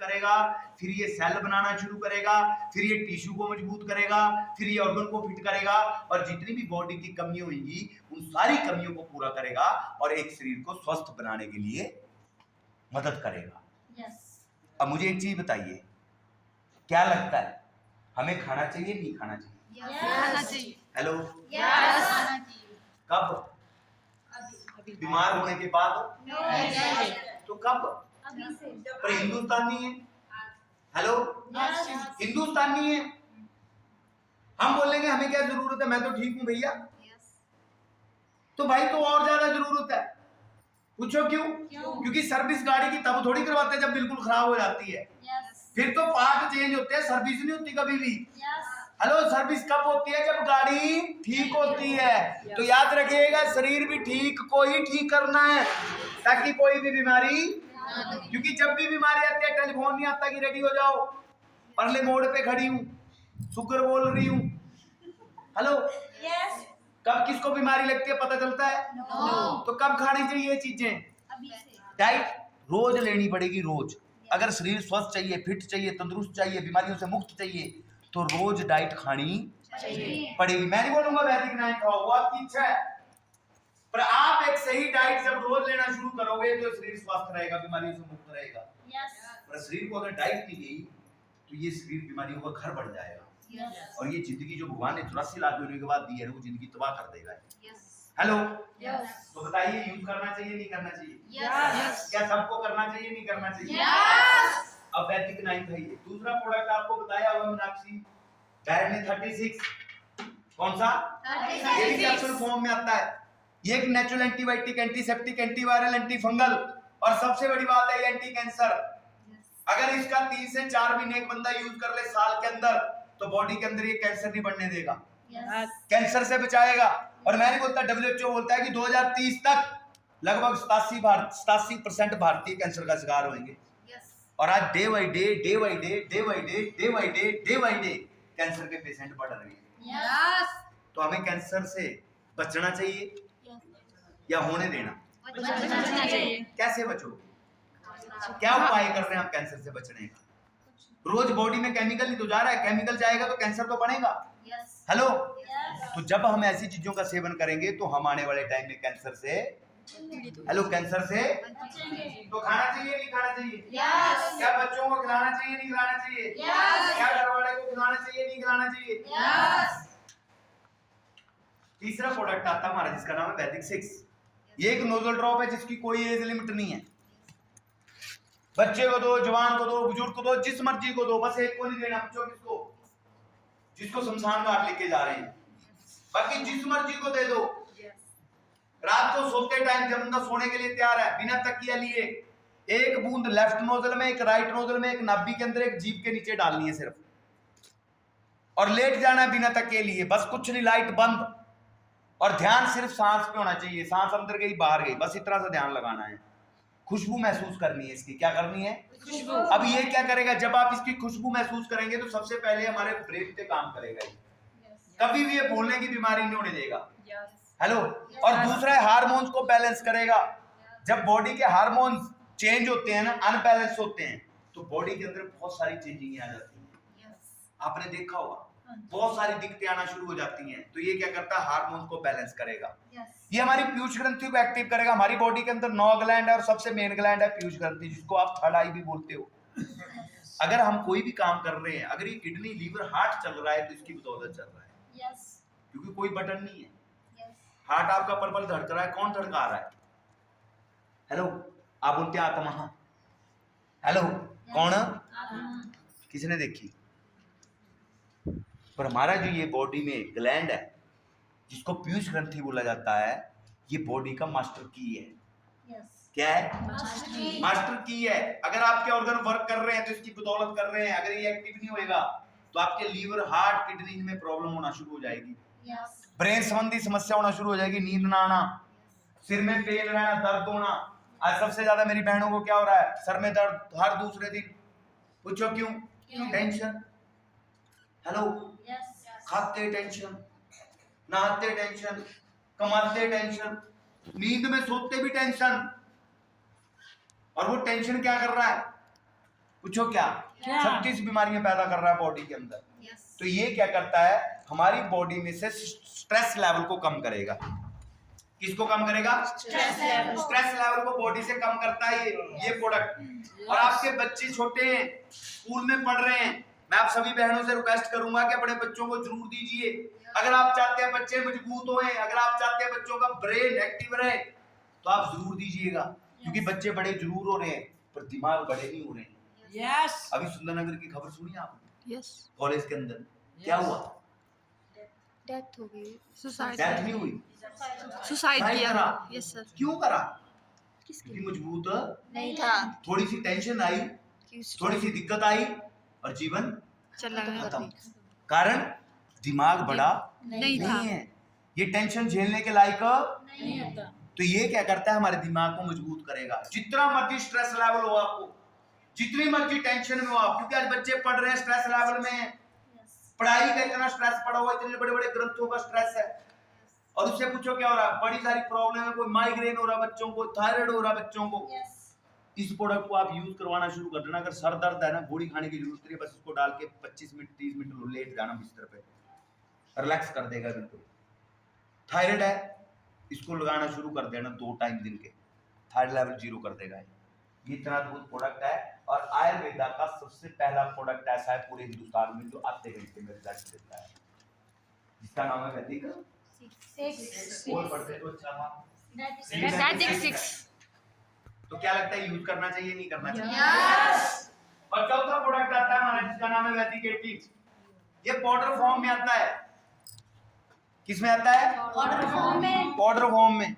करेगा, फिर ये सेल बनाना शुरू करेगा, फिर ये टिश्यू को मजबूत करेगा, फिर ये ऑर्गन को फिट करेगा और जितनी भी बॉडी की कमियां होंगी उन सारी कमियों को पूरा करेगा और एक शरीर को स्वस्थ बनाने के लिए मदद करेगा। अब मुझे एक चीज बताइए, क्या लगता है हमें खाना चाहिए नहीं खाना चाहिए? हेलो, कब? बीमार होने के बाद? तो कब? पर हिंदुस्तान नहीं है। हेलो, हिंदुस्तान नहीं है। हम बोलेंगे हमें क्या जरूरत है, मैं तो ठीक हूं भैया। तो भाई तो और ज्यादा जरूरत है। पूछो क्यों? क्योंकि सर्विस गाड़ी की तब थोड़ी करवाते हैं जब बिल्कुल खराब हो जाती है। फिर तो पार्ट चेंज होते हैं, सर्विस नहीं होती कभी भी। हेलो, सर्विस कब होती है? जब गाड़ी ठीक होती है। तो याद रखिएगा, शरीर भी ठीक को ही ठीक करना है ताकि कोई भी बीमारी, क्योंकि जब भी बीमारी आती है टेलीफोन नहीं आता कि रेडी हो जाओ, परले मोड़ पे खड़ी हूँ, शुगर बोल रही हूँ। हेलो, कब किसको बीमारी लगती है पता चलता है? तो कब खानी चाहिए ये चीजें? डाइट रोज लेनी पड़ेगी, रोज। अगर शरीर स्वस्थ चाहिए, फिट चाहिए, तंदुरुस्त चाहिए, बीमारियों से मुक्त चाहिए, तो रोज डाइट खानी पड़ेगी। मैं नहीं बोलूंगा वैदिक डाइट खाओ, वो आपकी इच्छा है, पर आप एक सही डाइट जब रोज लेना शुरू करोगे तो शरीर स्वस्थ रहेगा, बीमारियों से मुक्त रहेगा। पर शरीर को अगर डाइट नहीं गई तो ये शरीर बीमारियों का घर बढ़ जाएगा। और ये जिंदगी जो भगवान ने 84 लाख होने के बाद दी है, वो जिंदगी तबाह कर देगा। हेलो, तो बताइए यूज करना चाहिए नहीं करना चाहिए? क्या सबको करना चाहिए नहीं करना चाहिए? अब वैदिक नाइन है ये। दूसरा प्रोडक्ट आपको बताया हुआ मीनाक्षी डायट ने 36, कौन सा? ये भी कैप्सूल फॉर्म में आता है। ये एक natural antibiotic, antiseptic, antiviral, anti fungal और सबसे बड़ी बात है एंटी कैंसर। अगर इसका 3 से 4 महीने एक बंदा यूज कर ले साल के अंदर, तो बॉडी के अंदर ये कैंसर नहीं बढ़ने देगा, कैंसर से बचाएगा। और मैं नहीं बोलता, WHO बोलता है कि 2030 तक लगभग 87% भारतीय कैंसर का शिकार होंगे। और आज डे बाई डे कैंसर के पेशेंट बढ़ रहे हैं। तो हमें कैंसर से बचना चाहिए या होने देना? कैसे बचोगे? क्या उपाय कर रहे हैं आप कैंसर से बचने का? रोज बॉडी में केमिकल ही तो जा रहा है, केमिकल जाएगा तो कैंसर तो बनेगा। हेलो, तो जब हम ऐसी चीजों का सेवन करेंगे तो हम आने वाले टाइम में कैंसर से, हेलो, कैंसर से तो खाना चाहिए नहीं खाना चाहिए? क्या बच्चों को खिलाना चाहिए नहीं खिलाना चाहिए? क्या घर वाले को खिलाना चाहिए नहीं खिलाना चाहिए? तीसरा प्रोडक्ट आता हमारा जिसका नाम है वैदिक 6। ये एक नोजल ड्रॉप है जिसकी कोई एज लिमिट नहीं है। बच्चे को दो, जवान को दो, बुजुर्ग को दो, जिस मर्जी को दो, बस एक को नहीं देना। पूछो किसको? जिसको शमशान घाट लेके जा रहे हैं, बाकी जिस मर्जी को दे दो। रात को सोते टाइम जब बंदा सोने के लिए तैयार है, बिना तकिया लिए एक बूंद लेफ्ट नोजल में, एक राइट नोजल में, एक नाभि के अंदर, एक जीभ के नीचे डालनी है सिर्फ, और लेट जाना है बिना तकिए लिए, बस कुछ नहीं, लाइट बंद, और ध्यान सिर्फ सांस पे होना चाहिए। सांस अंदर गई बाहर गई, बस इतना सा ध्यान लगाना है। खुशबू महसूस करनी है इसकी। क्या करनी है? खुशबू। अब ये क्या करेगा? जब आप इसकी खुशबू महसूस करेंगे तो सबसे पहले हमारे ब्रेन पे काम करेगा। कभी भी ये भूलने की बीमारी नहीं होने देगा। हेलो, और दूसरा है हार्मोन्स को बैलेंस करेगा। जब बॉडी के हार्मोन्स चेंज होते हैं ना, अनबैलेंस होते हैं, तो बॉडी के अंदर बहुत सारी चेंजिंग आ जाती है। आपने देखा होगा, बहुत सारी दिक्कतें आना शुरू हो जाती हैं। तो ये क्या करता है? हार्मोन्स को बैलेंस करेगा। ये हमारी पीयूष ग्रंथि को एक्टिव करेगा। हमारी बॉडी के अंदर 9 ग्लैंड है और सबसे मेन ग्लैंड है पीयूष ग्रंथि, जिसको आप थर्ड आई भी बोलते हो। अगर हम कोई भी काम कर रहे हैं, अगर ये किडनी, लीवर, हार्ट चल रहा है तो इसकी बदौलत चल रहा है। क्योंकि कोई बटन नहीं है। हार्ट आपका पल-पल धड़क रहा है, कौन धड़का रहा है? हेलो, आप बोलते आत्मा। हेलो, कौन? किसने देखी? पर हमारा जो ये बॉडी में ग्लैंड है जिसको पीयूष ग्रंथि बोला जाता है, ये बॉडी का मास्टर की है। क्या है? मास्टर की है। अगर आपके ऑर्गन वर्क कर रहे हैं तो इसकी बदौलत कर रहे हैं। अगर ये एक्टिव नहीं होएगा तो आपके लीवर, हार्ट, किडनी में प्रॉब्लम होना शुरू हो जाएगी। ब्रेन संबंधी समस्या होना शुरू हो जाएगी, नींद ना आना, सिर में पेन रहना, दर्द होना। आज सबसे ज्यादा मेरी बहनों को क्या हो रहा है? सर में दर्द हर दूसरे दिन। पूछो क्यों? टेंशन। हेलो, खाते टेंशन, नहाते टेंशन, कमाते टेंशन, नींद में सोते भी टेंशन। और वो टेंशन क्या कर रहा है? पूछो क्या? 36 बीमारियां पैदा कर रहा है बॉडी के अंदर। तो ये क्या करता है, हमारी बॉडी में से स्ट्रेस लेवल को कम करेगा। किसको कम करेगा? स्ट्रेस लेवल को बॉडी से कम करता है ये प्रोडक्ट। और आपके बच्चे छोटे हैं, स्कूल में पढ़ रहे हैं, मैं आप सभी बहनों से रिक्वेस्ट करूंगा कि अपने बच्चों को जरूर दीजिए। अगर आप चाहते हैं बच्चे मजबूत होएं, अगर आप चाहते हैं बच्चों का ब्रेन एक्टिव रहे, तो आप जरूर दीजिएगा। क्योंकि बच्चे बड़े जरूर हो रहे हैं पर दिमाग बड़े नहीं हो रहे हैं। अभी सुंदरनगर की खबर सुनी आपने? कॉलेज के अंदर क्या हुआ? डेथ हो गई, सुसाइड। डेथ नहीं हुई, सुसाइड किया। करा। Yes sir. क्यों करा? क्योंकि मजबूत नहीं था, थोड़ी सी टेंशन आई, थोड़ी सी दिक्कत आई और जीवन चला खत्म। कारण दिमाग बड़ा नहीं था। है, ये टेंशन झेलने के लायक नहीं होता। तो ये क्या करता है, हमारे दिमाग को मजबूत करेगा। जितना मर्जी स्ट्रेस लेवल हो आपको, जितनी मर्जी टेंशन में हो आप, क्योंकि आज बच्चे पढ़ रहे हैं स्ट्रेस लेवल में, पढ़ाई का इतना स्ट्रेस पड़ा हुआ, इतने बड़े बड़े ग्रंथों का स्ट्रेस है। और उससे पूछो क्या हो रहा है, बड़ी सारी प्रॉब्लम है, कोई माइग्रेन हो रहा बच्चों को, थायराइड हो रहा बच्चों को। इस प्रोडक्ट को आप यूज करवाना शुरू कर देना। अगर सर दर्द है ना, गोली खाने की जरूरत नहीं है, बस इसको डाल के 25 मिनट 30 मिनट लेट जाना बिस्तर पे, रिलैक्स कर देगा बिल्कुल। थायराइड है, इसको लगाना शुरू कर देना 2 टाइम दिन के, थायराइड लेवल 0 कर देगा। ये इतना अद्भुत प्रोडक्ट है और आयुर्वेदा का सबसे पहला प्रोडक्ट ऐसा है पूरे हिंदुस्तान में जो आधे घंटे में रिजल्ट देता है, जिसका नाम है वैदिक 6। और पढ़ते तो अच्छा था वैदिक 6। तो क्या लगता है, यूज करना चाहिए नहीं करना चाहिए? यस। और चौथा प्रोडक्ट आता है हमारा जिसका नाम है वैदिक 18। ये पाउडर फॉर्म में आता है। किस में आता है? पाउडर फॉर्म में। पाउडर फॉर्म में